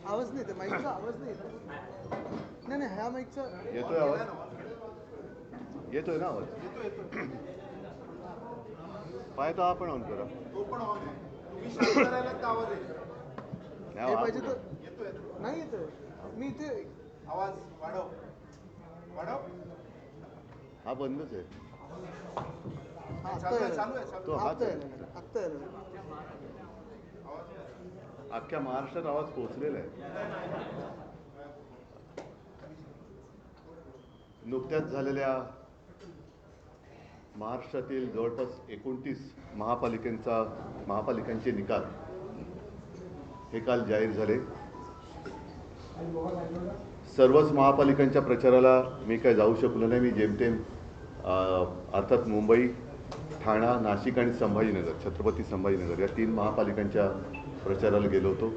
आवाज नाही येत, माईकचा आवाज नाही येत. नाही नाही, ह्या माईकचा येतोय आवाज? येतोय ना आवाज? पाय तर आपण ऑन करा. तो पण ऑन आहे. तुम्ही शांत राहिलात तर आवाज येईल. हे पाहिजे तर येतोय. नाही येत. मी इथे आवाज वाढव. वाढव. हा बंदच आहे. आत्ता चालू आहे, यायला. चालू आहे, चालू तो आहे. हाच आत्ता आहे. यायला, आत्ता यायला. अख्ख्या महाराष्ट्रात आवाज पोहोचलेला आहे. नुकत्याच झालेल्या महाराष्ट्रातील जवळपास 29 महापालिकांचे निकाल हे काल जाहीर झाले. सर्वच महापालिकांच्या प्रचाराला मी काय जाऊ शकलो नाही. मी जेमतेम अर्थात मुंबई, ठाणा, नाशिक आणि संभाजीनगर, छत्रपती संभाजीनगर या 3 महापालिकांच्या प्रचाराला गेलो होतो.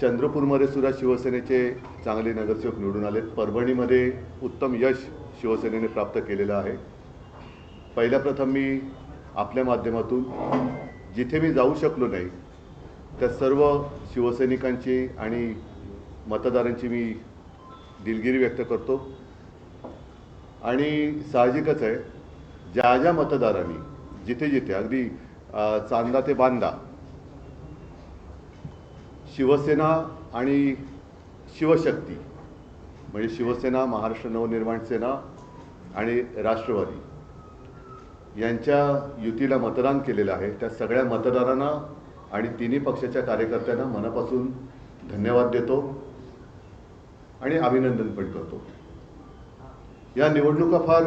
चंद्रपूरमध्ये सुद्धा शिवसेनेचे चांगले नगरसेवक निवडून आलेत. परभणीमध्ये उत्तम यश शिवसेनेने प्राप्त केलेलं आहे. पहिल्या प्रथम मी आपल्या माध्यमातून जिथे मी जाऊ शकलो नाही त्या सर्व शिवसैनिकांची आणि मतदारांची मी दिलगिरी व्यक्त करतो. आणि साहजिकच आहे, ज्या ज्या मतदारांनी जिथे जिथे अगदी चांदा ते बांदा शिवसेना आणि शिवशक्ती म्हणजे शिवसेना, महाराष्ट्र नवनिर्माण सेना आणि राष्ट्रवादी यांच्या युतीला मतदान केलेलं आहे, त्या सगळ्या मतदारांना आणि तिन्ही पक्षाच्या कार्यकर्त्यांना मनापासून धन्यवाद देतो आणि अभिनंदन पण करतो. या निवडणुका फार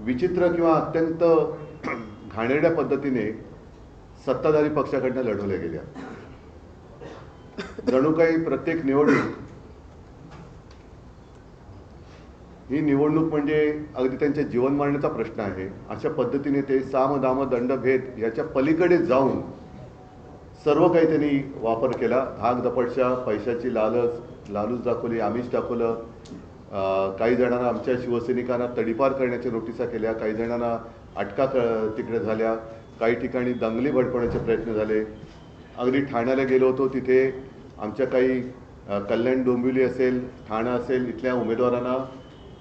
विचित्र किंवा अत्यंत घाणेरड्या पद्धतीने सत्ताधारी पक्षाकडनं लढवल्या गेल्या. जणू काही प्रत्येक निवडणूक ही निवडणूक म्हणजे अगदी त्यांच्या जीवन मरणाचा प्रश्न आहे, अशा पद्धतीने ते साम दाम दंड भेद याच्या पलीकडे जाऊन सर्व काही त्यांनी वापर केला. धाक दपटशा, पैशाची लालूच दाखवली, आमिष दाखवलं. काही जणांना, आमच्या शिवसैनिकांना तडीपार करण्याच्या नोटिसा केल्या, काही जणांना अटका तिकडे झाल्या, काही ठिकाणी दंगली भडकवण्याचे प्रयत्न झाले. अगदी ठाण्याला गेलो होतो, तिथे आमच्या काही कल्याण डोंबिवली असेल, ठाणा असेल, इथल्या उमेदवारांना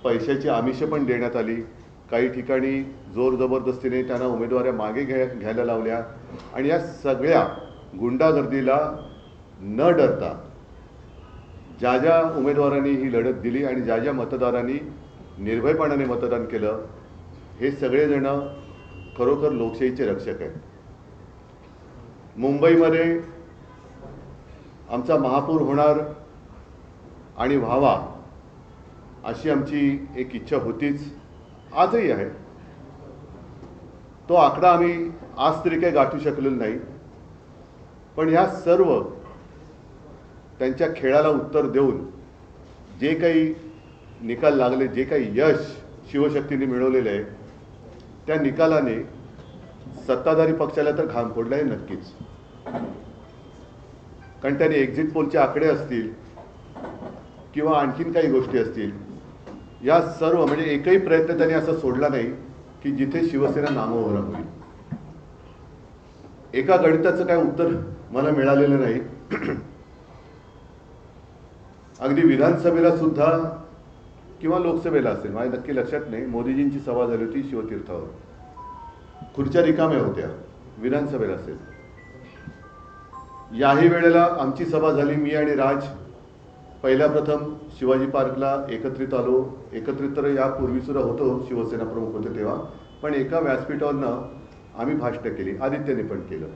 पैशाची आमिषं पण देण्यात आली. काही ठिकाणी जोर जबरदस्तीने त्यांना उमेदवाऱ्या मागे घ्यायला लावल्या. आणि या सगळ्या गुंडागर्दीला न डरता ज्या ज्या उमेदवारांनी ही लढत दिली आणि ज्या ज्या मतदारांनी निर्भयपणाने मतदान केलं, हे सगळेजण खरोखर लोकशाहीचे रक्षक आहेत. मुंबईमध्ये आमचा महापौर होणार आणि व्हावा अशी आमची एक इच्छा होतीच, आजही आहे. तो आकडा आम्ही आज तरी काही गाठू शकलेलो नाही. पण ह्या सर्व त्यांच्या खेळाला उत्तर देऊन जे काही निकाल लागले, जे काही यश शिवशक्तीने मिळवलेलं आहे, त्या निकालाने सत्ताधारी पक्षाला तर घाम फोडला आहे नक्कीच. कारण त्यांनी एक्झिट पोलचे आकडे असतील किंवा आणखीन काही गोष्टी असतील, या सर्व म्हणजे एकही प्रयत्न त्यांनी असा सोडला नाही की जिथे शिवसेना नामोहरम होईल. एका गणिताचं काय उत्तर मला मिळालेलं नाही. अगदी विधानसभेला सुद्धा किंवा लोकसभेला असेल, माझ्या नक्की लक्षात नाही, मोदीजींची सभा झाली होती शिवतीर्थावर, खुर्च्या रिकाम्या होत्या. विधानसभेला असेल, याही वेळेला आमची सभा झाली. मी आणि राज पहिल्या प्रथम शिवाजी पार्कला एकत्रित आलो. एकत्रित तर यापूर्वी सुद्धा होतो, शिवसेना प्रमुख होते तेव्हा, पण एका व्यासपीठावरनं आम्ही भाषणं केली. आदित्यने पण केलं.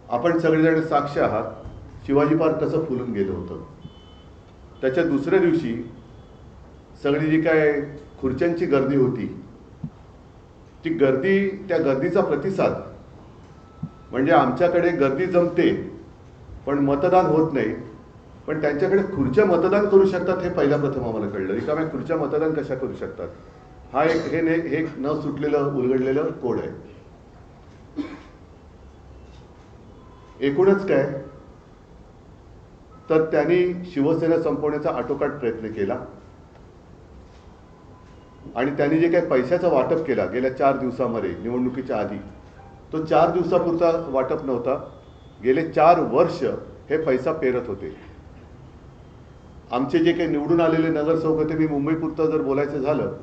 आपण सगळेजण साक्ष आहात शिवाजी पार्क कसं फुलून गेलं होतं. त्याच्या दुसऱ्या दिवशी सगळी जी काय खुर्च्यांची गर्दी होती, ती गर्दी, त्या गर्दीचा प्रतिसाद म्हणजे आमच्याकडे गर्दी जमते पण मतदान होत नाही, पण त्यांच्याकडे खुर्च्या मतदान करू शकतात हे पहिल्या प्रथम आम्हाला कळलं. रिकाम्या खुर्च्या मतदान कशा करू शकतात, हा एक न सुटलेलं उलगडलेलं कोड आहे. एकूणच काय तर त्यांनी शिवसेना संपवण्याचा आटोकाट प्रयत्न केला आणि त्यांनी जे काही पैशाचा वाटप केला गेल्या 4 दिवसामध्ये निवडणुकीच्या आधी, तो 4 दिवसापुरता वाटप नव्हता. गेले 4 वर्ष हे पैसा पेरत होते. आमचे जे काही निवडून आलेले नगरसेवक होते, मी मुंबईपुरतं जर बोलायचं झालं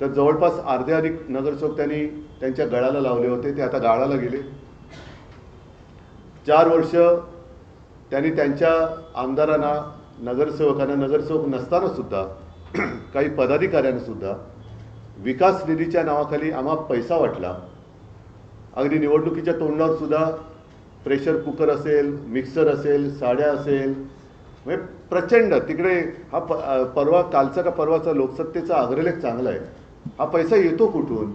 तर जवळपास अर्धे अधिक नगरसेवक त्यांनी त्यांच्या गळाला लावले होते, ते आता गाळाला गेले. 4 वर्ष त्यांनी त्यांच्या आमदारांना, नगरसेवकांना, नगरसेवक नसताना सुद्धा काही पदाधिकाऱ्यांना सुद्धा विकास निधीच्या नावाखाली आम्हाला पैसा वाटला. अगदी निवडणुकीच्या तोंडावर सुद्धा प्रेशर कुकर असेल, मिक्सर असेल, साड्या असेल, म्हणजे प्रचंड तिकडे हा परवा कालचा का परवाचा लोकसत्तेचा अग्रलेख चांगला आहे. हा पैसा येतो कुठून,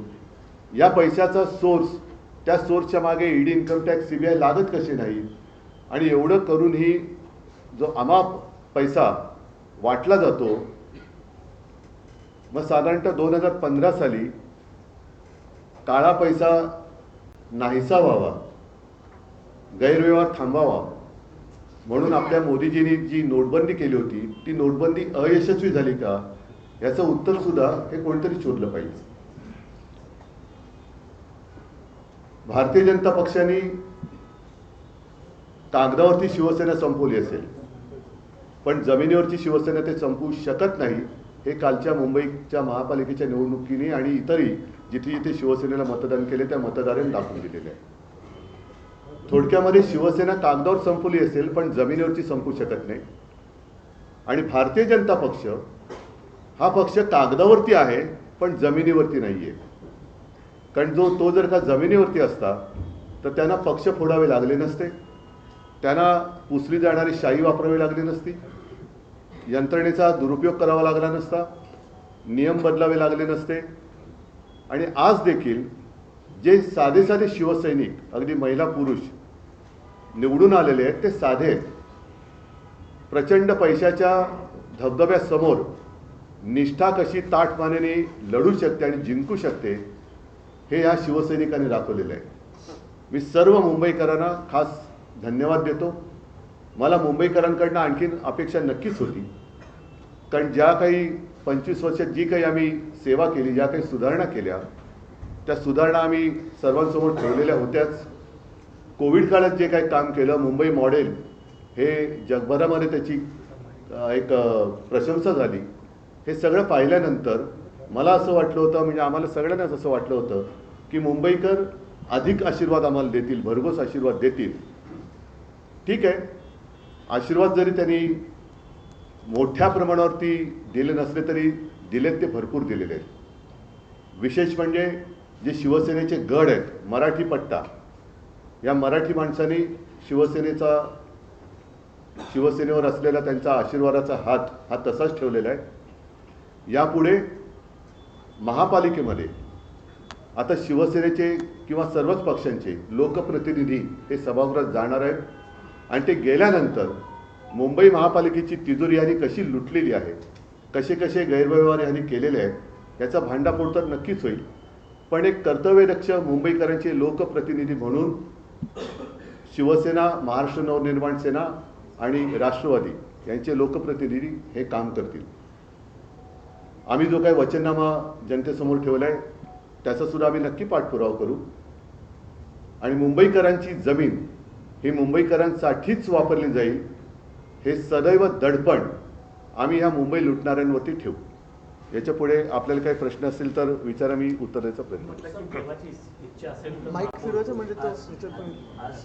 या पैशाचा सोर्स, त्या सोर्सच्या मागे ईडी, इन्कम टॅक्स, CBI लागत कसे नाही, आणि एवढं करूनही जो आम्हा पैसा वाटला जातो. मग साधारणतः 2015 साली काळा पैसा नाहीसा व्हावा, गैरव्यवहार थांबावा म्हणून आपल्या मोदीजींनी जी नोटबंदी केली होती, ती नोटबंदी अयशस्वी झाली का, याचं उत्तर सुद्धा हे कोणतरी शोधलं पाहिजे. भारतीय जनता पक्षाने कागदावरती शिवसेना संपवली असेल, पण जमिनीवरची शिवसेना ते संपवू शकत नाही. हे कालच्या मुंबईच्या महापालिकेच्या निवडणुकीने आणि इतरही जिथे जिथे शिवसेनेला मतदान केले त्या मतदारांनी दाखवून दिलेले आहे. थोडक्यामध्ये शिवसेना कागदावर संपवली असेल पण जमिनीवरची संपू शकत नाही. आणि भारतीय जनता पक्ष हा पक्ष कागदावरती आहे पण जमिनीवरती नाहीये. कारण तो जर का जमिनीवरती असता तर त्यांना पक्ष फोडावे लागले नसते, त्यांना पुसली जाणारी शाई वापरावी लागली नसती, यंत्रणेचा दुरुपयोग करावा लागला नसता, नियम बदलावे लागले नसते. आणि आज देखील जे साधे साधे शिवसैनिक, अगदी महिला पुरुष निवडून आलेले आहेत, ते साधे आहेत. प्रचंड पैशाच्या धबधब्यासमोर निष्ठा कशी ताठमानेने लढू शकते आणि जिंकू शकते हे या शिवसैनिकांनी दाखवलेलं आहे. मी सर्व मुंबईकरांना खास धन्यवाद देतो. मला मुंबईकरांकडनं आणखीन अपेक्षा नक्कीच होती, कारण ज्या काही 25 वर्षात जी काही आम्ही सेवा केली, ज्या काही सुधारणा केल्या, त्या सुधारणा आम्ही सर्वांसमोर ठेवलेल्या होत्याच. कोविड काळात जे काही काम केलं, मुंबई मॉडेल, हे जगभरामध्ये त्याची एक प्रशंसा झाली. हे सगळं पाहिल्यानंतर मला असं वाटलं होतं, म्हणजे आम्हाला सगळ्यांनाच असं वाटलं होतं की मुंबईकर अधिक आशीर्वाद आम्हाला देतील, भरघोस आशीर्वाद देतील. ठीक आहे, आशीर्वाद जरी त्यांनी मोठ्या प्रमाणावरती दिले नसले तरी दिलेत, ते भरपूर दिलेले आहेत. विशेष म्हणजे जे शिवसेनेचे गड आहेत, मराठी पट्टा, या मराठी माणसांनी शिवसेनेवर असलेला त्यांचा आशीर्वादाचा हात हा तसाच ठेवलेला आहे. यापुढे महापालिकेमध्ये आता शिवसेनेचे किंवा सर्वच पक्षांचे लोकप्रतिनिधी हे सभागृहात जाणार आहेत आणि ते गेल्यानंतर मुंबई महापालिकेची तिजोरी यांनी कशी लुटलेली आहे, कसे कसे गैरव्यवहार यांनी केलेले आहेत, याचा भांडाफोड तर नक्कीच होईल. पण एक कर्तव्यदक्ष मुंबईकरांचे लोकप्रतिनिधी म्हणून शिवसेना, महाराष्ट्र नवनिर्माण सेना आणि राष्ट्रवादी यांचे लोकप्रतिनिधी हे काम करतील. आम्ही जो काही वचननामा जनतेसमोर ठेवला आहे त्याचा सुद्धा आम्ही नक्की पाठपुरावा करू. आणि मुंबईकरांची जमीन ही मुंबईकरांसाठीच वापरली जाईल हे सदैव दडपण आम्ही ह्या मुंबई लुटणाऱ्यांवरती ठेवू. याच्या पुढे आपल्याला काही प्रश्न असेल तर विचारा, मी उत्तर द्यायचा प्रयत्न करेन. माईक फिरवायचं म्हणजे तो विचार पण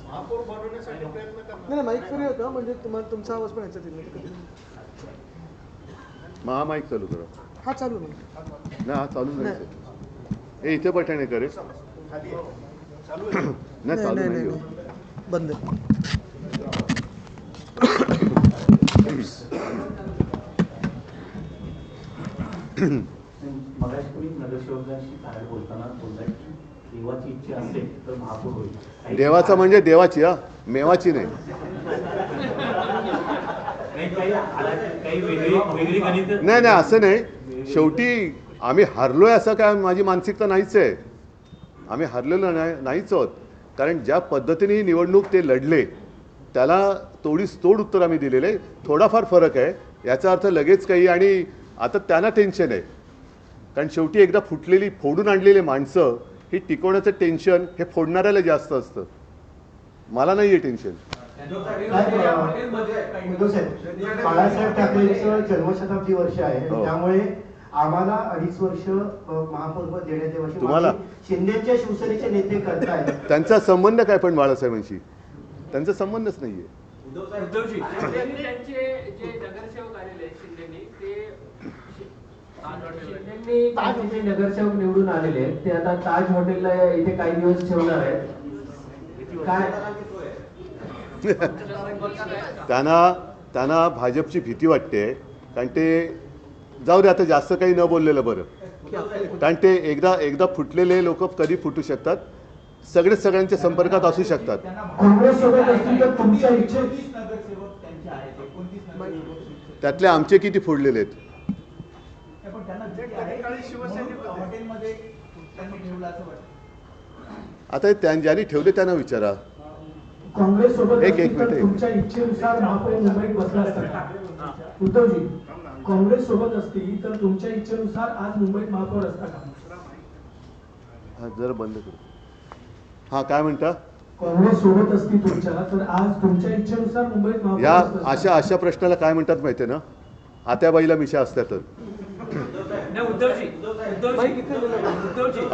महापौर बनवण्यासाठी प्रयत्न करणार. नाही, माईक फिरव का म्हणजे तुम्हाला तुमचा आवाज पण याच्यात येईल. महामाईक चालू करा. हा चालू म्हणजे नाही, हा चालू नाही. हे इथे बटणे करे खाली आहे. चालू आहे. नाही, चालू नाही. बंद. मगाशी तुम्ही नगरसेवकांशी बाहेर बोलताना बोलताय की देवाची इच्छा असेल तर महापौर होईल. देवाचा म्हणजे देवाची, हा, मेवाची नाही. काही वेगळी गणित नाही, असं नाही. शेवटी आम्ही हरलोय असं काय माझी मानसिकता नाहीच आहे. आम्ही हरलेलो नाहीच आहोत. कारण ज्या पद्धतीने ही निवडणूक ते लढले त्याला तोडीस तोड उत्तर आम्ही दिलेले. थोडाफार फरक आहे, याचा अर्थ लगेच काही. आणि आता त्यांना टेन्शन आहे, कारण शेवटी एकदा फोडून आणलेली माणसं ही टिकवण्याचं टेन्शन हे फोडणाऱ्याला जास्त असतं. मला नाही आहे टेन्शन. उद्धव साहेब, बाळासाहेब ठाकरेंचं जन्मशताब्दी वर्ष आहे हो. त्यामुळे आम्हाला 2.5 वर्ष महापौरपद देण्यात यावं अशी तुम्हाला? मागणी शिंदेच्या शिवसेनेचे नेते करतायत. त्यांचा संबंध काय पण बाळासाहेबांशी? त्यांचा संबंधच नाहीये. उद्धवजी त्यांचे जे नगरसेवक आलेले आहेत शिंदेनी शिंदेनी त्यांचे जे नगरसेवक निवडून आलेले आहेत ते आता ताज हॉटेलला इथे काही दिवस ठेवणार आहेत. काय त्यांना भाजपची भीती वाटते, कारण ते जाऊ दे आता जास्त काही न बोललेलं बरं, कारण ते एकदा फुटलेले लोक कधी फुटू शकतात, सगळ्यांच्या संपर्कात असू शकतात. त्यातले आमचे किती फोडलेले आहेत? आता ज्यांनी ठेवले त्यांना विचारा. काँग्रेस सोबत एक मिनिट. तुमच्या इच्छेनुसार महापौर मुंबईत बसला असता. उद्धवजी, काँग्रेस सोबत असती तर तुमच्या इच्छेनुसार आज मुंबईत महापौर असता का? जरा बंद करू. हा, काय म्हणता? काँग्रेस सोबत असती तुमच्या तर आज तुमच्या इच्छेनुसार मुंबईत महापौर या असता का? अशा प्रश्नाला काय म्हणतात माहितीये ना? आत्याबाईला मिशा असल्या तर.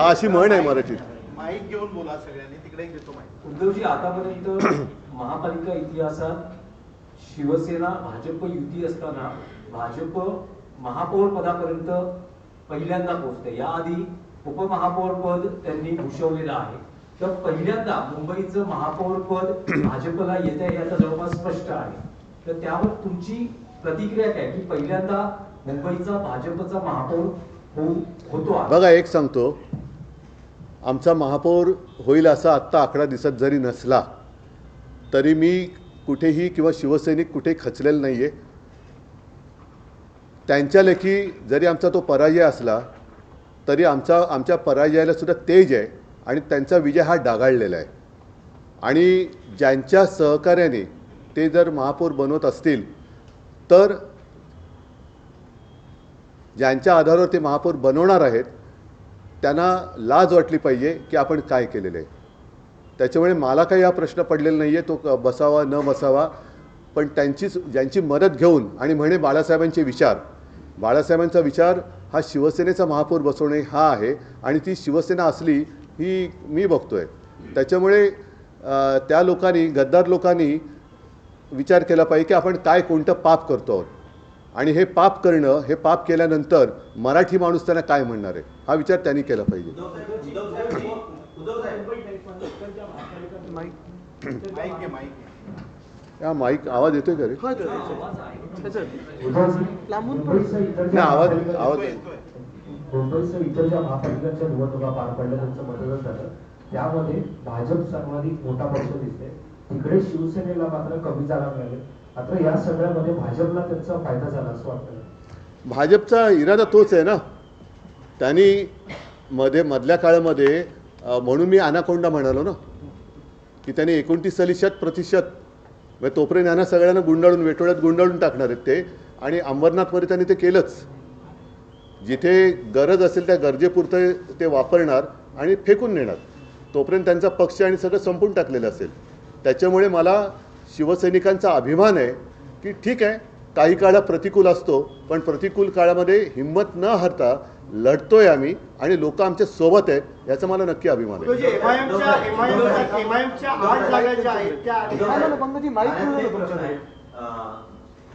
अशी म्हण आहे मराठीत. माईक घेऊन बोला सगळ्यांनी, तिकडे घेतो माईक. उद्धवजी, आतापर्यंत महापालिका इतिहासात शिवसेना भाजप युती असताना भाजप महापौर पदापर्यंत पहिल्यांदा पोहोचते. याआधी उपमहापौर पद त्यांनी भूषवलेलं आहे. तर पहिल्यांदा मुंबईचं महापौर पद भाजपला येत आहे हे आता जवळपास स्पष्ट आहे. तर त्यावर तुमची प्रतिक्रिया काय की पहिल्यांदा मुंबईचा भाजपचा महापौर होतो? बघा, एक सांगतो, आमचा महापौर होईल असा आत्ता आकडा दिसत जरी नसला तरी मी कुठेही किंवा शिवसैनिक कुठेही खचलेलं नाहीये. त्यांच्या लेखी जरी आमचा तो पराजय असला तरी आमच्या पराजयाला सुद्धा तेज आहे आणि त्यांचा विजय हा डागाळलेला आहे. आणि ज्यांच्या सहकार्याने ते जर महापौर बनवत असतील तर ज्यांच्या आधारावर ते महापौर बनवणार आहेत त्यांना लाज वाटली पाहिजे की आपण काय केलेलं आहे. त्याच्यामुळे मला काही हा प्रश्न पडलेला नाही आहे तो बसावा न बसावा, पण ज्यांची मदत घेऊन आणि म्हणे बाळासाहेबांचा विचार हा शिवसेनेचा महापौर बसवणे हा आहे आणि ती शिवसेना असली ही मी बघतोय. त्याच्यामुळे त्या लोकांनी, गद्दार लोकांनी विचार केला पाहिजे की आपण कोणतं पाप करतो आहोत आणि हे पाप करणं, हे पाप केल्यानंतर मराठी माणूस त्यांना काय म्हणणार आहे हा विचार त्यांनी केला पाहिजे. या माईक आवाज येतोय का रे? नाही, आवाज मुंबईसह इतर ज्या महापालिकांच्या निवडणुका पार पडल्या त्यांचं मतदान झालं त्यामध्ये भाजप सर्वाधिक मोठा पक्ष दिसते, तिकडे शिवसेनेला मात्र कमी जागा मिळाले. मात्र या सगळ्यामध्ये भाजपला त्याचा फायदा झाला असं वाटतं? भाजपचा इरादा तोच आहे ना. त्यांनी मधल्या काळामध्ये म्हणून मी अनाकोंडा म्हणालो ना की त्यांनी 29% म्हणजे तोपर्यंत यांना सगळ्यांना वेटोळ्यात गुंडाळून टाकणार आहेत ते. आणि अंबरनाथमध्ये त्यांनी ते केलंच. जिथे गरज असेल त्या गरजेपुरतं ते वापरणार आणि फेकून नेणार. तोपर्यंत त्यांचा पक्ष आणि सगळं संपून टाकलेलं असेल. त्याच्यामुळे मला शिवसैनिकांचा अभिमान आहे की ठीक आहे, काही काळा प्रतिकूल असतो पण प्रतिकूल काळामध्ये हिंमत न हरता लढतोय आम्ही आणि लोक आमच्या सोबत आहेत याचा मला नक्की अभिमान आहे.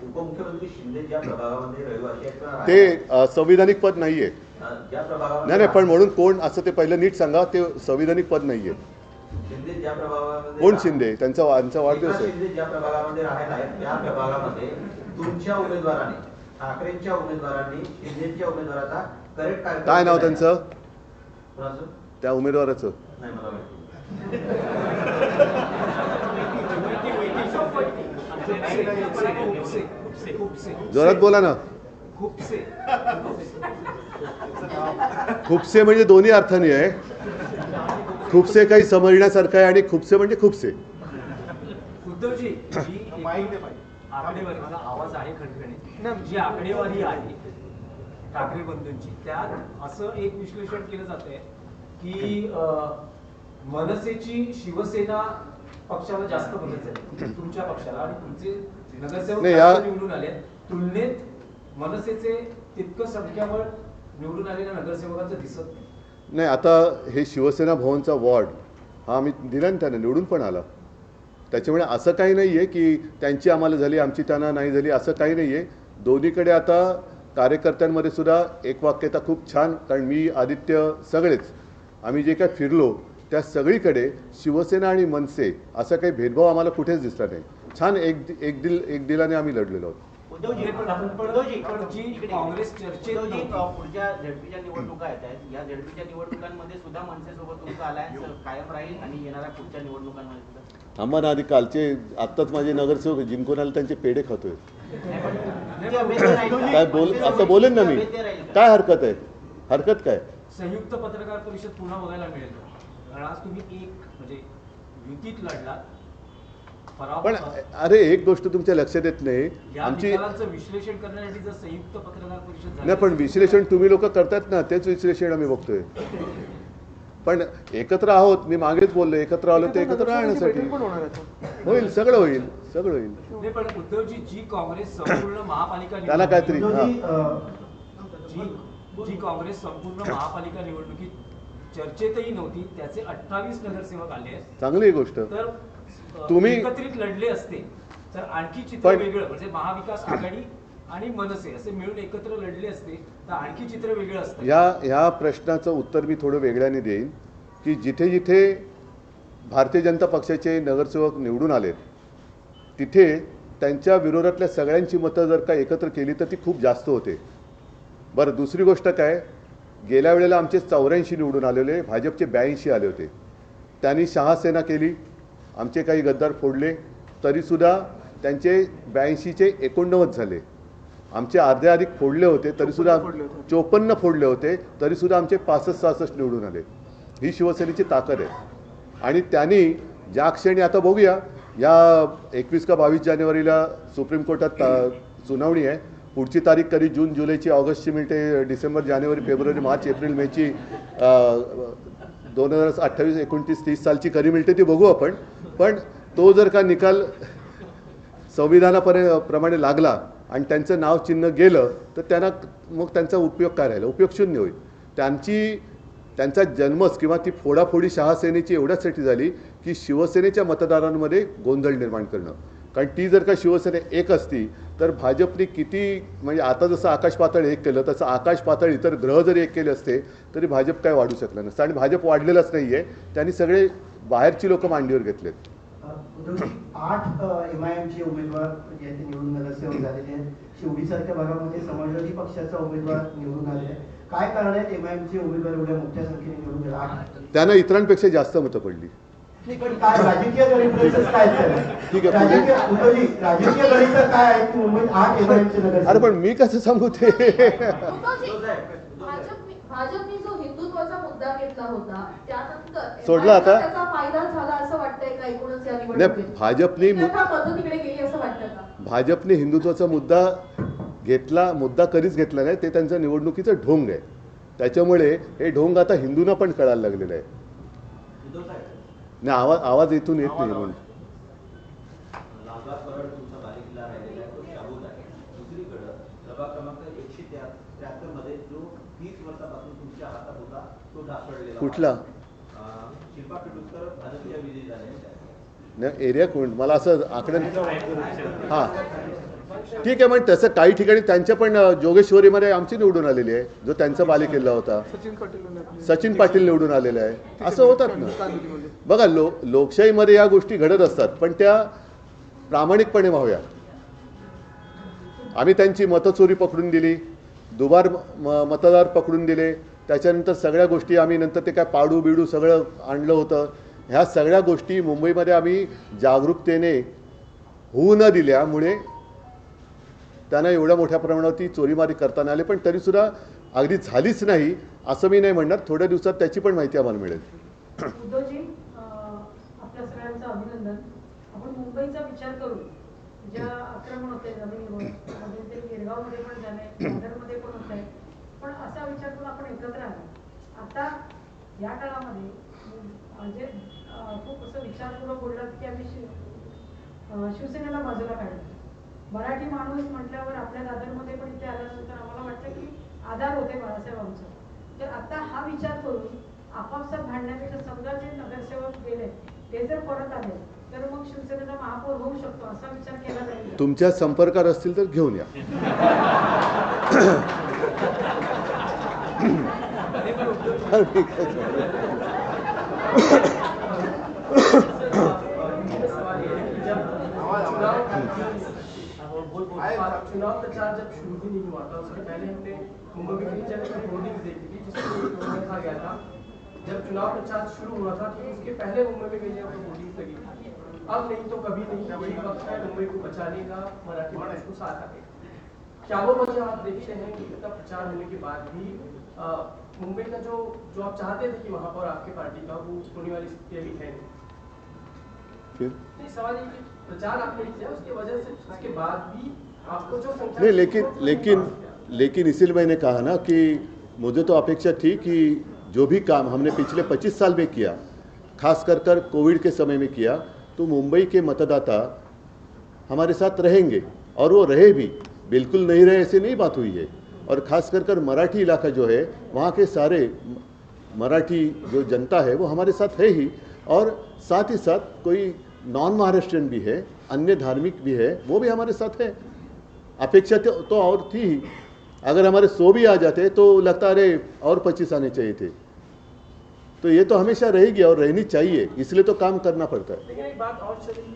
उपमुख्यमंत्री शिंदे ज्या प्रभागामध्ये रहिवासी आहेत ते संविधानिक पद नाहीये. नाही, पण म्हणून कोण असं ते पहिलं नीट सांगा. ते संविधानिक पद नाहीये. शिंदे ज्या प्रभागामध्ये कोण शिंदे? त्यांचा वाढदिवस आहे. शिंदे ज्या प्रभागामध्ये राहायला आहेत त्या प्रभागामध्ये तुमच्या उमेदवाराने, ठाकरेंच्या उमेदवारांनी शिंदेच्या उमेदवाराचा करेक्ट काय नाव त्यांचं? कोणाचं? त्या उमेदवाराचं नाही मला माहिती. जोरात बोला ना. खूपसे म्हणजे दोन्ही अर्थाने आहे. खूपसे काही समजण्यासारखं आहे आणि खूपसे म्हणजे खूपसे. उद्धवजी, जी आकडेवारी, मला आवाज आहे खणखणीत, जी आकडेवारी आहे ठाकरे बंधूंची त्यात असं एक विश्लेषण केलं जात आहे की मनसेची शिवसेना पक्षाला जास्त मदत झाली, तुमच्या पक्षाला, आणि तुमचे नगरसेवक नाही, जास्त निवडून आले तुलनेत मनसेचे तितकं संख्याबळ निवडून आलेल्या नगरसेवकांचं दिसत नाही. नाही, आता हे शिवसेना भवनचा वॉर्ड हा आम्ही दिला ना, त्यांना निवडून पण आला. त्याच्यामुळे असं काही नाही आहे की त्यांची आम्हाला झाली आमची त्यांना नाही झाली, असं काही नाही आहे. दोन्हीकडे आता कार्यकर्त्यांमध्ये सुद्धा एकवाक्यता खूप छान, कारण मी आदित्य सगळेच आम्ही जे काय फिरलो त्या सगळीकडे शिवसेना आणि मनसे असा काही भेदभाव आम्हाला कुठेच दिसला नाही. छान एक दिलाने आम्ही लढलेलो आहोत. उद्धवजी, काँग्रेस चर्चेत उद्धवजी, नव्हती. पुढच्या झेडपीच्या निवडणुका येत आहेत. या झेडपीच्या निवडणुकांमध्ये सुद्धा मनसेसोबत तुमचा अलायन्स कायम राहील आणि येणाऱ्या पुढच्या निवडणुकांमध्ये सुद्धा? थांबा ना, आधी कालचे आत्ताच माझे नगरसेवक जिंकून आले त्यांचे पेढे खातोय. काय बोल आता बोलेन ना मी, काय हरकत आहे, हरकत काय? संयुक्त पत्रकार परिषद पुन्हा बघायला मिळेल, कारण आज तुम्ही एक म्हणजे युतीत लढला. पण अरे एक गोष्ट तुमच्या लक्षात येत नाही, या आमची निकालांचं विश्लेषण करण्यासाठी जर संयुक्त पत्रकार परिषद झाली, नाही पण विश्लेषण तुम्ही लोक करतायत ना, तेच विश्लेषण आम्ही बघतोय. पण एकत्र आहोत, मी मागेच बोललो, एकत्र आलो ते एकत्र राहण्यासाठी बैठक पण होणार आहे. होईल, सगळं होईल, सगळं होईल. नाही, पण उद्धवजी, जी काँग्रेस संपूर्ण महापालिका त्याला काहीतरी जी काँग्रेस संपूर्ण महापालिका निवडणुकीत चर्चेतही नव्हती, त्याचे 28 नगरसेवक आले आहेत. चांगली गोष्ट. तर तुम्ही एकत्रित लढले असते तर आणखी चित्र पण- वेगळं, म्हणजे महाविकास आघाडी आणि मनसे असे मिळून एकत्र लढले असते तर आणखी चित्र वेगळं असतं. ह्या प्रश्नाचं उत्तर मी थोडं वेगळ्याने देईन की जिथे जिथे भारतीय जनता पक्षाचे नगरसेवक निवडून आलेत तिथे त्यांच्या विरोधातल्या सगळ्यांची मतं जर का एकत्र केली तर ती खूप जास्त होते. बरं, दुसरी गोष्ट काय, गेल्या वेळेला आमचे 84 निवडून आलेले, भाजपचे 82 आले होते. त्यांनी शहासेना केली, आमचे काही गद्दार फोडले, तरीसुद्धा त्यांचे 82चे 89 झाले. आमचे अर्धे अधिक फोडले होते तरीसुद्धा 54 फोडले होते, तरीसुद्धा आमचे 65-66 निवडून आले. ही शिवसेनेची ताकद आहे. आणि त्यांनी ज्या क्षणी, आता बघूया, या 21 का 22 जानेवारीला सुप्रीम कोर्टात सुनावणी आहे, पुढची तारीख कधी जून जुलैची, ऑगस्टची मिळते, डिसेंबर जानेवारी फेब्रुवारी मार्च एप्रिल मेची 2028 29 30 सालची कधी मिळते ती बघू आपण. पण तो जर का निकाल संविधानाप्रमाणे लागला आणि त्यांचं नाव चिन्ह गेलं तर त्यांना मग त्यांचा उपयोग काय राहिला, उपयोग शून्य होईल. त्यांचा जन्मच किंवा ती फोडाफोडी शहासेनेची एवढ्यासाठी झाली की शिवसेनेच्या मतदारांमध्ये गोंधळ निर्माण करणं. कारण ती जर का शिवसेना एक असती तर भाजपने किती, म्हणजे आता जसं आकाश पातळ एक केलं तसं आकाश पातळ इतर ग्रह जरी एक केले असते तरी भाजप काय वाढू शकलं नसतं. आणि भाजप वाढलेलंच नाही आहे, त्यांनी सगळे बाहेरची लोक मांडीवर घेतलेत. 8 MIMचे उमेदवार जे आहेत ते निवडून नगरसेवक झालेले आहेत. शिवडीसारख्या भागामध्ये समाजवादी पक्षाचा उमेदवार निवडून आले आहे. काय कारण आहेत MIMचे उमेदवार एवढ्या मोठ्या संख्येने निवडून गेले? 8 त्यांना इतरांपेक्षा जास्त मतं पडली. पण काय राजकीय गणित काय आहेत? ठीक आहे, पुढे. राजकीय गणित काय आहेत की मुंबईत 8 MIMचे नगरसेवक? अरे पण मी कसं सांगू ते? भाजपने जो हिंदुत्वाचा मुद्दा घेतला होता त्यानंतर सोडला आता? त्याचा फायदा झाला असं वाटतंय का एकूणच या नाही, निवडणुकीत? भाजपने मतं तिकडे गेली असं वाटतं का? भाजपने हिंदुत्वाचा मुद्दा कधीच घेतला नाही. ते त्यांचं निवडणुकीचं ढोंग आहे. त्याच्यामुळे हे ढोंग आता हिंदूंना पण कळायला लागलेलं आहे. नाही, आवाज इथून येत नाही म्हणून. लालबाग परळ तुमचा बालेकिल्ला राहिलेला आहे, तो शाबूत आहे. दुसरीकडं प्रभाग क्रमांक 173 मध्ये जो 30 वर्षापासून तुमच्या हातात होता तो ढासळलेला कुठला? शिल्पा पेडुकर भाजपच्या विजयी झाले. नाही, एरिया कोण, मला असं आकडे. हां, ठीक आहे. मग तसं काही ठिकाणी त्यांच्या पण जोगेश्वरीमध्ये आमची निवडून आलेली आहे, जो त्यांचा बालेकिल्ला होता. सचिन पाटील निवडून आलेले आहे. असं होतात ना. बघा, लोकशाहीमध्ये या गोष्टी घडत असतात, पण त्या प्रामाणिकपणे व्हाव्या. आम्ही त्यांची मतचोरी पकडून दिली, दुबार मतदार पकडून दिले, त्याच्यानंतर सगळ्या गोष्टी आम्ही नंतर ते काय पाडू बिडू सगळं आणलं होतं. ह्या सगळ्या गोष्टी मुंबईमध्ये आम्ही जागरूकतेने होऊ न दिल्यामुळे त्यांना एवढ्या मोठ्या प्रमाणावर ती चोरीमारी करताना आले. पण तरीसुद्धा अगदी झालीच नाही असं मी नाही म्हणणार. थोड्या दिवसात त्याची पण माहिती आम्हाला मिळेल. उद्धवजी, आपल्या सगळ्यांचं अभिनंदन. आपण मुंबईचा विचार करू, ज्या आक्रमण होते जमिनीवर, ते गिरगावमध्ये पण झाले, दादरमध्ये पण होत आहे, पण असा विचार करून आपण एकत्र आलो. आता या काळामध्ये म्हणजे खूप असं विचारपूर्वक बोललात की आम्ही शिवसेनेला बाजूला काढलं. मराठी माणूस म्हटल्यावर आपल्या दादरमध्ये पण इथे आल्यानंतर आम्हाला वाटतं की आधार होते बाळासाहेब आमचं. तर आता हा विचार करून आपापसात भांडण्यापेक्षा समजा जे नगरसेवक गेले ते जर परत आले तर मग शिवसेनेचा महापौर होऊ शकतो असा विचार केला जाईल. तुमच्या संपर्कात असतील तर घेऊन या. चुनाव प्रचार जब शुरू ही नहीं हुआ था उसके पहले हमने मुंबई में कई जगह होर्डिंग्स देखी थी जिसमें लिखा गया था जब चुनाव प्रचार शुरू हुआ था तो उसके पहले मुंबई में कई जगह होर्डिंग्स लगी थी. अब नहीं तो कभी नहीं, यही वक्त है मुंबई को बचाने का, मराठी मानस को साथ आने. क्या वो वजह आप देखते हैं कि इतना प्रचार होने के बाद भी मुंबई का जो आप चाहते थे कि महापौर आपकी पार्टी का वो होने वाली स्थिति अभी है नहीं. सवाल ये कि प्रचार आपने किया उसकी वजह से उसके बाद भी आपको जो संख्या नहीं, लेकिन इसीलिए मैंने कहा ना कि मुझे तो अपेक्षा थी कि जो भी काम हमने पिछले 25 साल में किया, खास कर कोविड के समय में किया, तो मुंबई के मतदाता हमारे साथ रहेंगे और वो रहे भी, बिल्कुल नहीं रहे ऐसे नहीं बात हुई है. और खास कर मराठी इलाका जो है वहाँ के सारे मराठी जो जनता है वो हमारे साथ है ही, और साथ ही साथ कोई नॉन महाराष्ट्रियन भी है, अन्य धार्मिक भी है, वो भी हमारे साथ है. अपेक्षा तो और थी ही. अगर हमारे 100 भी आ जाते तो लगता अरे और 25 आने चाहिए थे. तो ये तो हमेशा रहेगी और रहनी चाहिए, इसलिए तो काम करना पड़ता है. लेकिन एक बात और चलेगी,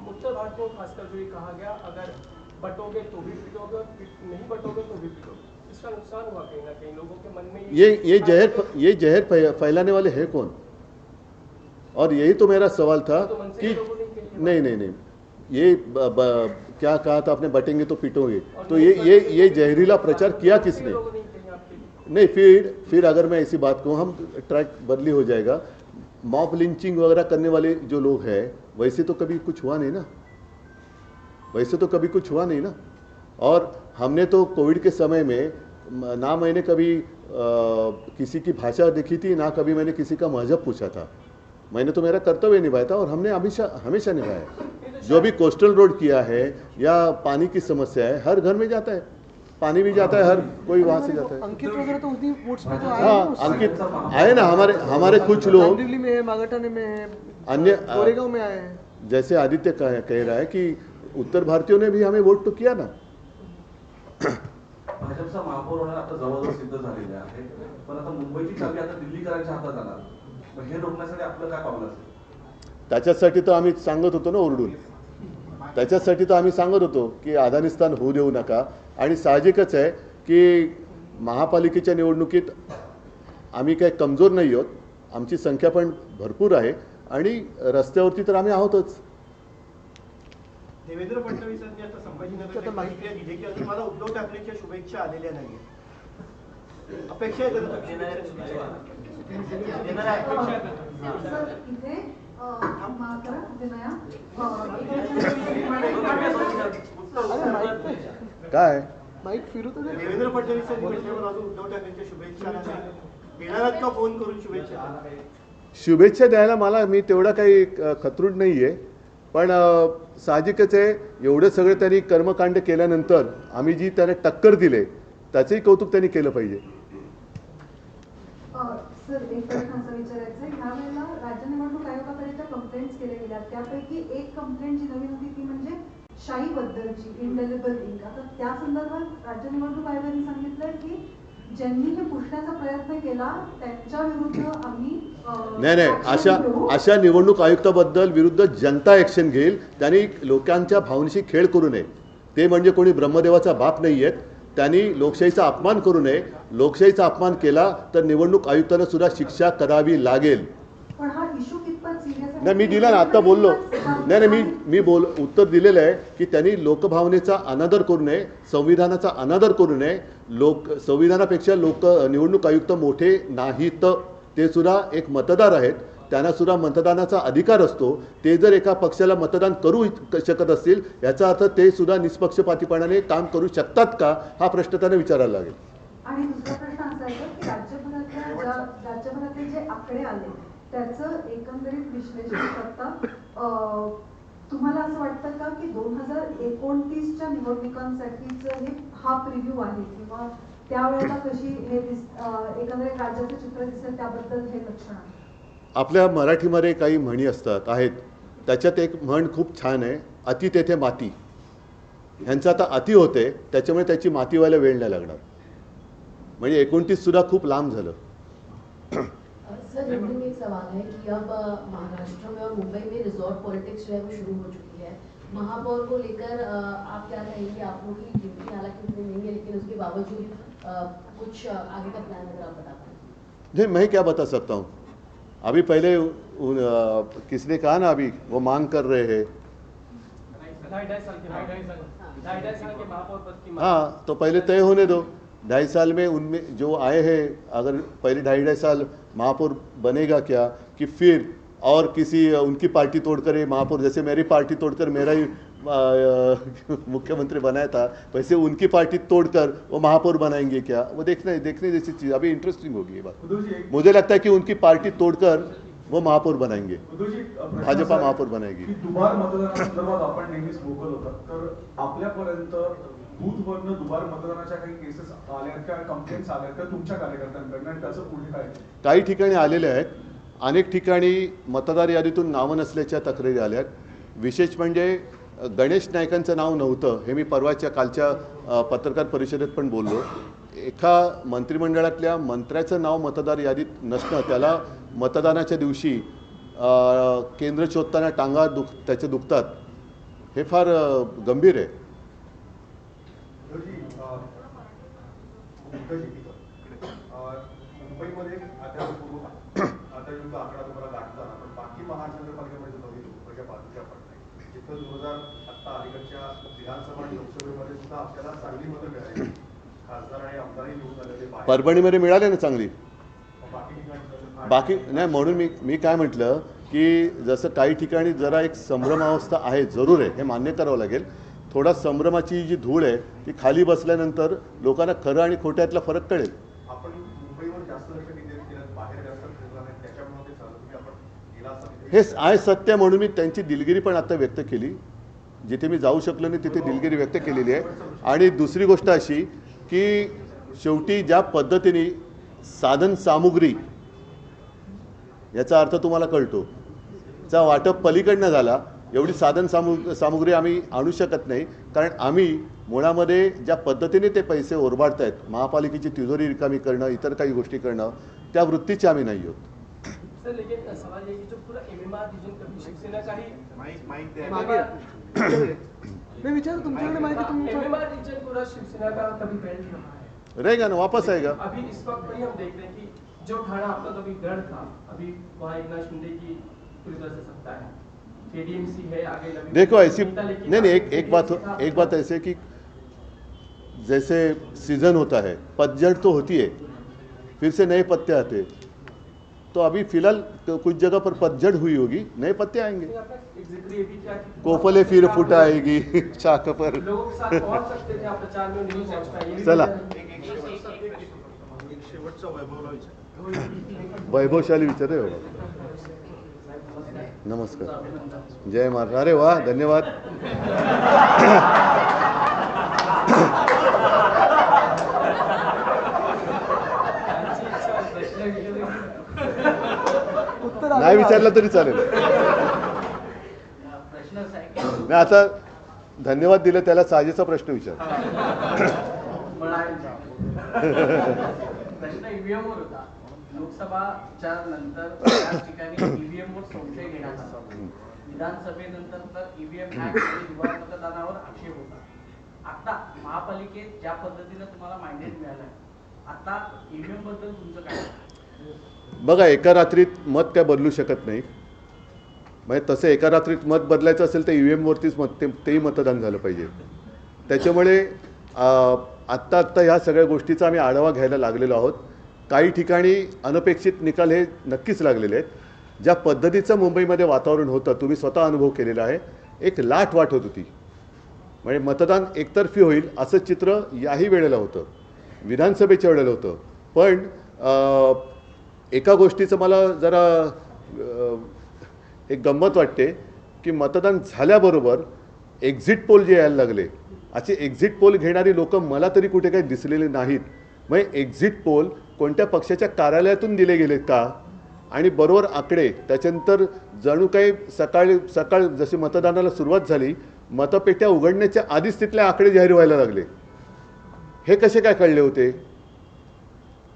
उत्तर भारत में खासकर जो ये कहा गया अगर बटोगे तो भी पिटोगे, नहीं बटोगे तो भी पिटोगे, इसका नुकसान हुआ कहीं ना कहीं लोगों के मन में. ये जहर फैलाने वाले हैं कौन? और यही तो मेरा सवाल था कि नहीं ये क्या कहा था आपने, बटेंगे तो पिटोगे, तो ये जहरीला प्रचार किया किसने? नहीं, फिर अगर मैं ऐसी बात कहूँ, हम ट्रैक बदली हो जाएगा. मॉब लिंचिंग वगैरह करने वाले जो लोग हैं वैसे तो कभी कुछ हुआ नहीं ना. और हमने तो कोविड के समय में ना मैंने कभी किसी की भाषा देखी थी, ना कभी मैंने किसी का मजहब पूछा था. मैंने तो मेरा कर्तव्य निभाया था और हमने हमेशा निभाया है. जो भी कोस्टल रोड किया है या पानी की समस्या है, हर घर में जाता है, पानी भी जाता है, हर कोई वहाँ से जाता है. अंकित वगैरह तो उसी वोट्स पे तो आए. हाँ, अंकित आए ना, हमारे कुछ लोग दिल्ली में है, मागाठाणे में है, अन्य गोरेगांव में आए हैं. जैसे आदित्य कह रहा है कि उत्तर भारतीयों ने भी हमें वोट तो किया ना. भाजपचा महापौर होणार आता जवळजवळ सिद्ध झालेले आहे, पण आता मुंबईची चावी आता दिल्लीकरांच्या हातात जाणार. हे रोखण्यासाठी आपलं काय पावलं असेल? त्याच्यासाठी तर आम्ही सांगत होतो ना ओरडून. त्याच्यासाठी तर आम्ही सांगत होतो की अफगाणिस्तान होऊ देऊ नका. आणि साहजिकच आहे की महापालिकेच्या निवडणुकीत आम्ही काही कमजोर नाही आहोत, आमची संख्या पण भरपूर आहे आणि रस्त्यावरती तर आम्ही आहोतच. देवेंद्र फडणवीसांनी आता संभाजीनगर माहिती दिली की अजून मला उद्धव ठाकरेंच्या शुभेच्छा आलेल्या नाही. अपेक्षा आहे काय माईक फिरू तर देवेंद्र फडणवीसांनी म्हटल्यावर अजून उद्धव ठाकरेंच्या शुभेच्छा देणार का फोन करून शुभेच्छा द्यायला मला मी तेवढा काही खतरूड नाही आहे. पण साहजिकच आहे, एवढे सगळे त्यांनी कर्मकांड केल्यानंतर आम्ही जी त्याने टक्कर दिले त्याचंही कौतुक त्यांनी केलं पाहिजे. सर, एक प्रश्न असा विचारायचा आहे, ह्या वेळेला राज्य निवडणूक आयोगाकडे ज्या कंप्लेंट्स केल्या गेल्या त्यापैकी एक कंप्लेंट जी नवीन होती ती म्हणजे शाही बद्दलची, इंडेलिबल इंक. आता त्या संदर्भात राज्य निवडणूक आयोगाने सांगितलंय की ज्यांनी हे पुसण्याचा प्रयत्न केला त्यांच्या विरुद्ध आम्ही नाही अशा निवडणूक आयुक्ताबद्दल विरुद्ध जनता ऍक्शन घेईल. त्यांनी लोकांच्या भावनेशी खेळ करू नये. ते म्हणजे कोणी ब्रह्मदेवाचा बाप नाही आहेत. त्यांनी लोकशाहीचा अपमान करू नये. लोकशाहीचा अपमान केला तर निवडणूक आयुक्तांना सुद्धा शिक्षा करावी लागेल. पण हा इश्यू कितपत सिरियस आहे? नाही, मी दिला ना, आता बोललो. नाही मी उत्तर दिलेलं आहे की त्यांनी लोकभावनेचा अनादर करू नये, संविधानाचा अनादर करू नये. संविधानापेक्षा निवडणूक आयुक्त मोठे नाहीत. ते सुद्धा एक मतदार आहेत, त्यांना सुद्धा मतदानाचा अधिकार असतो. ते जर एका पक्षाला मतदान करू शकत असतील याचा अर्थ ते सुद्धा निष्पक्षपातीपणाने काम करू शकतात का, हा प्रश्न त्यांना विचारायला लागेल. आणि दुसरा प्रश्न असा आहे की राज्यभरातले जे आकडे आले त्याचं एकंदरीत विश्लेषण करता तुम्हाला असं वाटतं का की 2029च्या निवडणुकांसाठीच हा प्रिव्ह्यू आहे किंवा त्यावेळेला कशी हे एकंदरीत राज्याचं चित्र दिसेल त्याबद्दल हे लक्षण आहे? आपल्या मराठीमध्ये काही म्हणी असतात आहेत, त्याच्यात एक म्हण खूप छान आहे, अति तेथे माती. ह्यांचं आता अति होते, त्याच्यामुळे त्याची माती व्हायला वेळ नाही लागणार. म्हणजे 29 सुद्धा खूप लांब झालं. सर हिंदी में एक सवाल है कि अब महाराष्ट्र में और मुंबई में रिजॉर्ट पॉलिटिक्स जो है वो शुरू हो चुकी है. महापौर को लेकर आप क्या कहेंगे? आप लोग की ड्यूटी हालांकि उतनी नहीं है, लेकिन उसके बावजूद कुछ आगे का प्लान अगर आप बता पाएं. नहीं, मैं क्या बता सकता हूँ. अभी पहले किसने कहा ना, अभी वो मांग कर रहे हैं. 2.5 साल के महापौर पद की हाँ, तो पहले तय होने दो. 2.5 साल में उनमें जो आए हैं, अगर पहले 2.5 साल महापौर बनेगा क्या, कि फिर और किसी उनकी पार्टी तोड़कर ये महापौर, जैसे मेरी पार्टी तोड़कर मेरा ही मुख्यमंत्री बनाया था, वैसे उनकी पार्टी तोड़कर वो महापौर बनाएंगे क्या, वो देखने जैसी चीज़. अभी इंटरेस्टिंग होगी ये बात. मुझे लगता है कि उनकी पार्टी तोड़कर वो महापौर बनाएंगे, भाजपा महापौर बनाएगी. दुबार मतदानासंदर्भात आपण नेहमीच भोकल होतात, तर आपल्यापर्यंत बूथवरनं दुबार मतदानाच्या काही केसेस आल्यात का, कंप्लेंट्स आल्यात का तुमच्या कार्यकर्त्यांकडनं, आणि त्याचं पुढे काय? काही ठिकाणी आलेले आहेत. अनेक ठिकाणी मतदार यादीतून नावं नसल्याच्या तक्रारी आल्यात. विशेष म्हणजे गणेश नाईकांचं नाव नव्हतं, हे मी परवाच्या कालच्या पत्रकार परिषदेत पण बोललो. एका मंत्रिमंडळातल्या मंत्र्याचं नाव मतदार यादीत नसणं, त्याला मतदानाच्या दिवशी केंद्र शोधताना टांगा त्याचे दुखतात, हे फार गंभीर आहे. मुंबईमध्ये आता आकडा तुम्हाला गाठला, पण बाकी महानगरपालिकेमध्ये नवीन लोकांच्या बाजूच्या पडत नाही. जिथं 2000 आता अलीकडच्या विधानसभा आणि लोकसभेमध्ये सुद्धा आपल्याला चांगली मतं मिळाली, खासदार आणि आमदारही निवडून आलेले. परभणीमध्ये मिळाले ना चांगली. बाकी नाही, म्हणून मी काय म्हटलं की जसं काही ठिकाणी जरा एक संभ्रमावस्था आहे, जरूर आहे, हे मान्य करावं लागेल. थोडा संभ्रमाची जी धूळ आहे ती खाली बसल्यानंतर लोकांना खरं आणि खोट्यातला फरक कळेल. आपण मुंबईवर जास्त लक्ष केंद्रित केलं, बाहेर जास्त फिरला नाही, त्याच्यामुळे ते चालू. तुम्ही आपण गेला हे आहे सत्य, म्हणून मी त्यांची दिलगिरी पण आता व्यक्त केली. जिथे मी जाऊ शकलो नाही तिथे दिलगिरी व्यक्त केलेली आहे. आणि दुसरी गोष्ट अशी की शेवटी ज्या पद्धतीने साधन सामुग्री, याचा अर्थ तुम्हाला कळतो, चा वाटप पलीकडनं झाला, एवढी साधन सामुग्री आम्ही आणू शकत नाही. कारण आम्ही मुळामध्ये ज्या पद्धतीने ते पैसे ओरबाडत आहेत, महापालिकेची तिजोरी रिकामी करणं, इतर काही गोष्टी करणं, त्या वृत्तीचे आम्ही नाही आहोत. सर लेकिन सवाल ये कि जो पूरा एमएमआर रीजन कभी शिवसेना का ही माइक मैं विचार तुमच्याकडे माहिती तुमच्या एमएमआर रीजन पूरा शिवसेना का कभी फेल रहा है, रहेगा ना, वापस आएगा. अभी इस वक्त वही हम देख रहे हैं कि जो ठाणा आपका कभी गढ़ था, अभी वहाँ एकनाथ शिंदे की पूरी तरह से सत्ता है. केडीएमसी है आगे, देखो ऐसी नहीं, एक बात ऐसे कि जैसे सीजन होता है, पतझड़ तो होती है, फिर से नए पत्ते आते. तो अभी फिलहाल तो कुछ जगह पर पतझड़ हुई होगी, नए पत्ते आएंगे. कोफले फिर फुटाएगी शाख पर. लोगों के साथ पहुंच सकते थे आप प्रचार में, नहीं पहुंच पाए. चला, एक शेवटचा वैभवला विचार. वैभवशाली विचार आहे बाबा. नमस्कार, जय महाराज. अरे वाह, धन्यवाद. नाही विचारलं तरी चालेल. मी आता धन्यवाद दिले त्याला साजेचा प्रश्न विचार. प्रश्न ईव्हीएम वर होता. लोकसभाच्या नंतर त्याच ठिकाणी ईव्हीएम वर संशय घेण्यात आला. विधानसभेनंतर तर ईव्हीएम ऍक्ट आणि दुबार मतदानावर आक्षेप होता. आता महापालिकेत ज्या पद्धतीने तुम्हाला मांडेट मिळालाय, आता ईव्हीएम बद्दल तुमचं काय? बघा, एका रात्रीत मत काय बदलू शकत नाही. म्हणजे तसं एका रात्रीत मत बदलायचं असेल तर ईव्हीएम वरतीच तेही मतदान झालं पाहिजे. त्याच्यामुळे आत्ता ह्या सगळ्या गोष्टीचा आम्ही आढावा घ्यायला लागलेलो आहोत. काही ठिकाणी अनपेक्षित निकाल हे नक्कीच लागलेले आहेत. ज्या पद्धतीचं मुंबईमध्ये वातावरण होतं, तुम्ही स्वतः अनुभव केलेला आहे, एक लाट वाटत होती. म्हणजे मतदान एकतर्फी होईल असं चित्र याही वेळेला होतं, विधानसभेच्या वेळेला होतं. पण एका गोष्टीचं मला जरा एक गंमत वाटते की मतदान झाल्याबरोबर एक्झिट पोल जे यायला लागले, असे एक्झिट पोल घेणारी लोक मला तरी कुठे काही दिसलेले नाहीत. मग एक्झिट पोल कोणत्या पक्षाच्या कार्यालयातून दिले गेलेत का, आणि बरोबर आकडे त्याच्यानंतर जणू काही सकाळ जशी मतदानाला सुरुवात झाली, मतपेट्या उघडण्याच्या आधीच तिथले आकडे जाहीर व्हायला लागले. हे कसे काय कळले होते?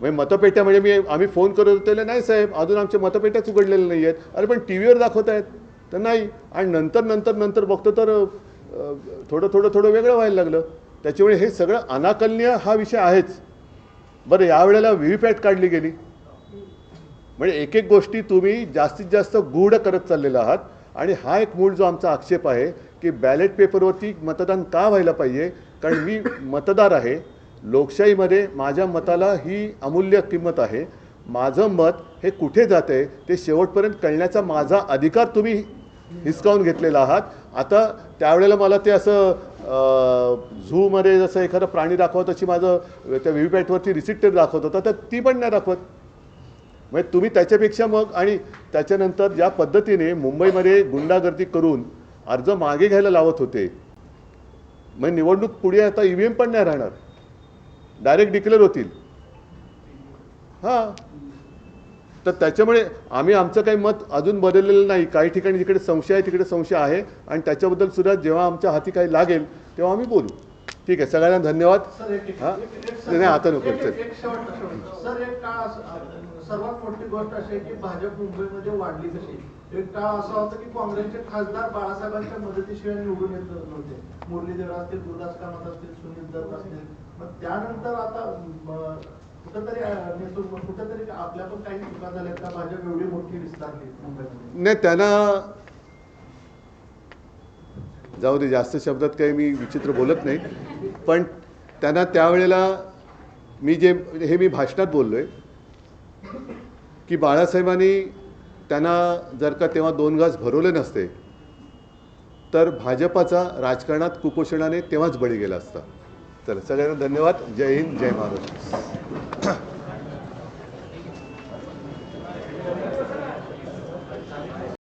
म्हणजे मतपेट्या म्हणजे आम्ही फोन करत होते, नाही साहेब अजून आमच्या मतपेट्याच उघडलेल्या नाही आहेत. अरे पण टी व्हीवर दाखवत आहेत तर नाही. आणि नंतर बघतो तर थोडं वेगळं व्हायला लागलं. त्याच्यामुळे हे सगळं अनाकलनीय हा विषय आहेच. बरं, यावेळेला व्हीव्हीपॅट काढली गेली म्हणजे एक गोष्टी तुम्ही जास्तीत जास्त गूढ करत चाललेला आहात. आणि हा एक मूळ जो आमचा आक्षेप आहे की बॅलेट पेपरवरती मतदान का व्हायला पाहिजे, कारण मी मतदार आहे. लोकशाहीमध्ये माझ्या मताला ही अमूल्य किंमत आहे. माझं मत हे कुठे जाते ते शेवटपर्यंत कळण्याचा माझा अधिकार तुम्ही हिसकावून घेतलेला आहात. आता त्यावेळेला मला ते असं झूमध्ये जसं एखादा प्राणी दाखवत तशी माझं त्या व्हीव्हीपॅटवरती रिसिप्ट दाखवत होता, तर ती पण नाही दाखवत. म्हणजे तुम्ही त्याच्यापेक्षा मग आणि त्याच्यानंतर ज्या पद्धतीने मुंबईमध्ये गुंडागर्दी करून अर्ज मागे घ्यायला लावत होते, मग निवडणूक पुढे आता EVM पण नाही राहणार, डायरेक्ट डिक्लेअर होतील. हां, तर त्याच्यामुळे आम्ही आमचं काही मत अजून बदललेलं नाही. काही ठिकाणी जिकडे संशय आहे तिकडे संशय आहे, आणि त्याच्याबद्दल सुद्धा जेव्हा आमच्या हाती काही लागेल तेव्हा आम्ही बोलू. ठीक आहे, सगळ्यांना धन्यवाद. हां, नाही आता नको. सर, एक काळ सर्वात मोठी गोष्ट अशी आहे की भाजप मुंबईमध्ये वाढली कशी. एक काळ असा होता की काँग्रेसचे खासदार बाळासाहेबांच्या मदतीशिवाय निवडून येत नव्हते. मुरलीधर असतील, गुरुदास कामत असतील, सुनील दत्त असतील. मग त्यानंतर आता कुठंतरी आपल्या पण काही चुका झाल्यात का? भाजप एवढी मोठी विस्तारली मुंबईमध्ये. नाही, त्यांना जाऊ दे, जास्त शब्दात काही मी विचित्र बोलत नाही. पण त्यांना त्यावेळेला मी भाषणात बोललोय की बाळासाहेबांनी त्यांना जर का तेव्हा 2 घास भरवले नसते तर भाजपाचा राजकारणात कुपोषणाने तेव्हाच बळी गेला असता. चला, सगळ्यांना धन्यवाद. जय हिंद, जय महाराष्ट्र.